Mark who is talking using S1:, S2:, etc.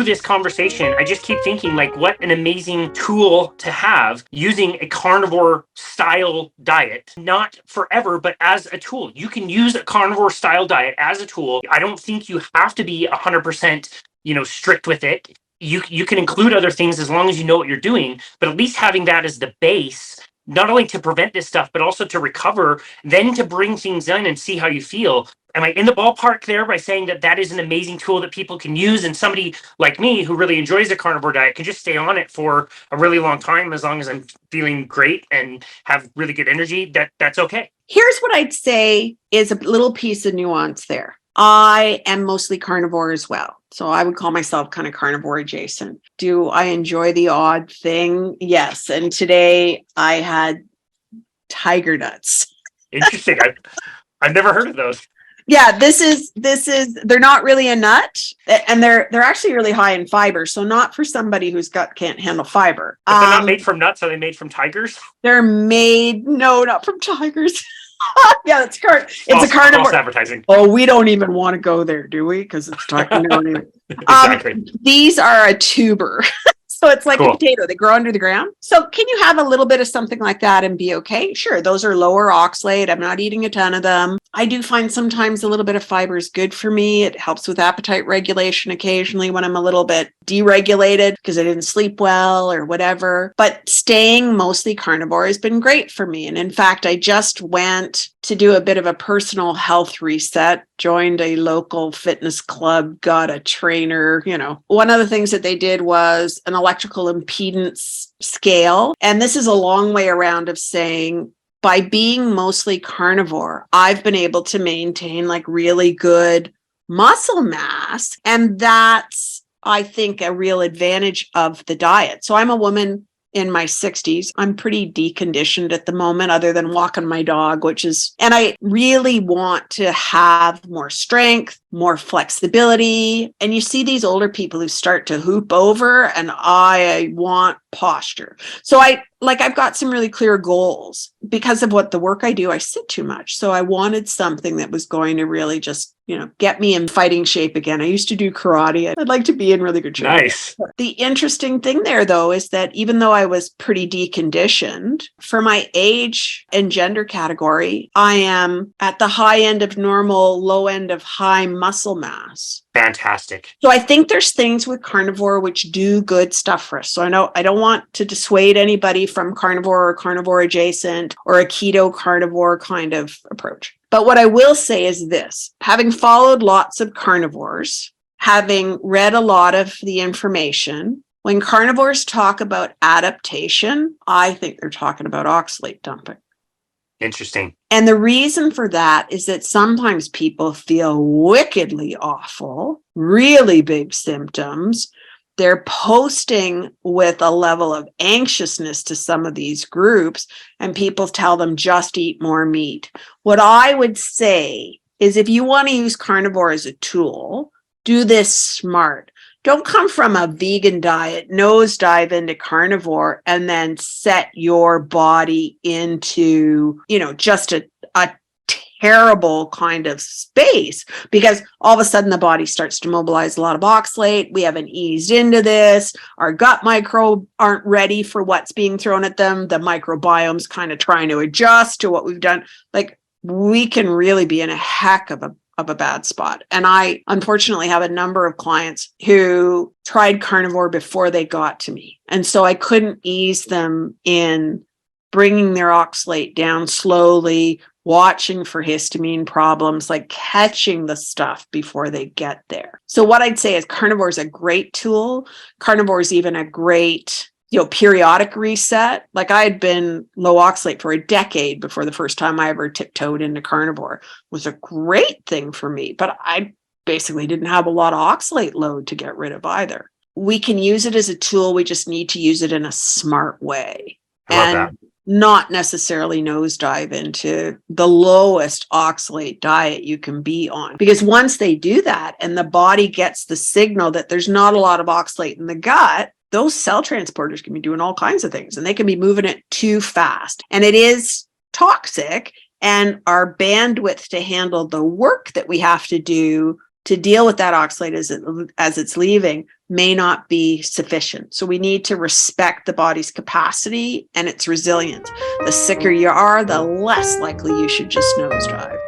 S1: through this conversation, I just keep thinking like what an amazing tool to have using a carnivore style diet, not forever, but as a tool. You can use a carnivore style diet as a tool. I don't think you have to be 100%, strict with it. You can include other things as long as you know what you're doing, but at least having that as the base, not only to prevent this stuff, but also to recover, then to bring things in and see how you feel. Am I in the ballpark there by saying that that is an amazing tool that people can use, and somebody like me who really enjoys a carnivore diet can just stay on it for a really long time as long as I'm feeling great and have really good energy? That's okay.
S2: Here's what I'd say is a little piece of nuance there. I am mostly carnivore as well. So I would call myself kind of carnivore adjacent. Do I enjoy the odd thing? Yes. And today I had tiger nuts.
S1: Interesting. I've never heard of those.
S2: Yeah, this is they're not really a nut, and they're actually really high in fiber. So not for somebody whose gut can't handle fiber.
S1: But they're not made from nuts. Are they made from tigers?
S2: They're made, no, not from tigers. Yeah, it's a carnivore.
S1: False advertising.
S2: Oh, we don't even want to go there, do we? Because it's talking about it.
S1: Exactly.
S2: These are a tuber. So it's like a potato. They grow under the ground. So can you have a little bit of something like that and be okay? Sure. Those are lower oxalate. I'm not eating a ton of them. I do find sometimes a little bit of fiber is good for me. It helps with appetite regulation occasionally when I'm a little bit deregulated because I didn't sleep well or whatever. But staying mostly carnivore has been great for me. And in fact, I just went to do a bit of a personal health reset, joined a local fitness club, got a trainer. One of the things that they did was an electrical impedance scale. And this is a long way around of saying, by being mostly carnivore, I've been able to maintain like really good muscle mass. And that's, I think, a real advantage of the diet. So I'm a woman in my 60s. I'm pretty deconditioned at the moment, other than walking my dog, and I really want to have more strength, more flexibility. And you see these older people who start to hoop over, and I want posture. So I've got some really clear goals because of what the work I do. I sit too much. So I wanted something that was going to really just, get me in fighting shape again. I used to do karate. I'd like to be in really good shape.
S1: Nice.
S2: The interesting thing there, though, is that even though I was pretty deconditioned, for my age and gender category, I am at the high end of normal, low end of high muscle mass.
S1: Fantastic.
S2: So I think there's things with carnivore which do good stuff for us. So I don't want to dissuade anybody from carnivore or carnivore adjacent or a keto carnivore kind of approach. But what I will say is this, having followed lots of carnivores, having read a lot of the information, when carnivores talk about adaptation, I think they're talking about oxalate dumping.
S1: Interesting.
S2: And the reason for that is that sometimes people feel wickedly awful, really big symptoms. They're posting with a level of anxiousness to some of these groups, and people tell them just eat more meat. What I would say is if you want to use carnivore as a tool, do this smart. Don't come from a vegan diet, nosedive into carnivore, and then set your body into, just a terrible kind of space, because all of a sudden the body starts to mobilize a lot of oxalate. We haven't eased into this. Our gut microbes aren't ready for what's being thrown at them. The microbiome's kind of trying to adjust to what we've done. Like, we can really be in a heck of a bad spot. And I unfortunately have a number of clients who tried carnivore before they got to me. And so I couldn't ease them in bringing their oxalate down slowly, watching for histamine problems, like catching the stuff before they get there. So what I'd say is carnivore is a great tool. Carnivore is even a great, periodic reset. Like, I had been low oxalate for a decade before the first time I ever tiptoed into carnivore. It was a great thing for me, but I basically didn't have a lot of oxalate load to get rid of either. We can use it as a tool. We just need to use it in a smart way.
S1: I love that.
S2: Not necessarily nosedive into the lowest oxalate diet you can be on. Because once they do that and the body gets the signal that there's not a lot of oxalate in the gut, those cell transporters can be doing all kinds of things, and they can be moving it too fast. And it is toxic, and our bandwidth to handle the work that we have to do to deal with that oxalate as it's leaving may not be sufficient. So we need to respect the body's capacity and its resilience. The sicker you are, the less likely you should just nosedive.